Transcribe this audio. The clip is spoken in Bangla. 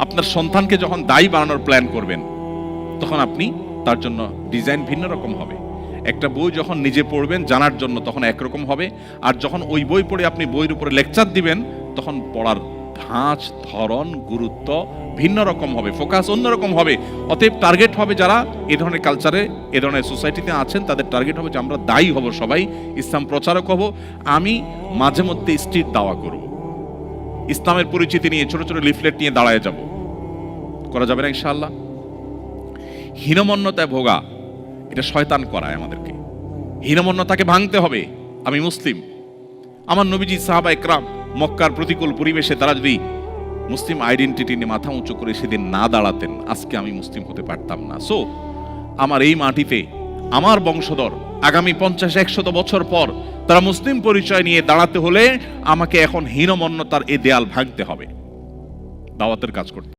আপনার সন্তানকে যখন দায়ী বানানোর প্ল্যান করবেন, তখন আপনি তার জন্য ডিজাইন ভিন্ন রকম হবে। একটা বই যখন নিজে পড়বেন জানার জন্য, তখন একরকম হবে। আর যখন ওই বই পড়ে আপনি বইয়ের উপরে লেকচার দিবেন, তখন পড়ার ধাঁচ, ধরন, গুরুত্ব ভিন্ন রকম হবে, ফোকাস অন্যরকম হবে। অতএব টার্গেট হবে যারা এ ধরনের কালচারে, এ ধরনের সোসাইটিতে আছেন, তাদের টার্গেট হবে যে আমরা দায়ী হব, সবাই ইসলাম প্রচারক হব। আমি মাঝে মধ্যে স্ট্রিট দাওয়া করব, ইসলামের পরিচিতি নিয়ে ছোট ছোট লিফলেট নিয়ে দাঁড়ায় যাব। করা যাবে না ইনশাআল্লাহ? হীনমন্যতায় ভোগা, এটা শয়তান করায় আমাদেরকে। হীনমন্যতাকে ভাঙতে হবে। আমি মুসলিম। আমার নবীজি, সাহাবা ইকরাম মক্কার প্রতিকূল পরিবেশে তারা যদি মুসলিম আইডেন্টিটি নিয়ে মাথা উঁচু করে সেদিন না দাঁড়াতেন, আজকে আমি মুসলিম হতে পারতাম না। সো আমার এই মাটিতে আমার বংশধর আগামী 50-100 বছর পর তারা মুসলিম পরিচয় নিয়ে দাঁড়াতে হলে আমাকে এখন হীনমন্যতার এই দেয়াল ভাঙতে হবে, দাওয়াতের কাজ করতে।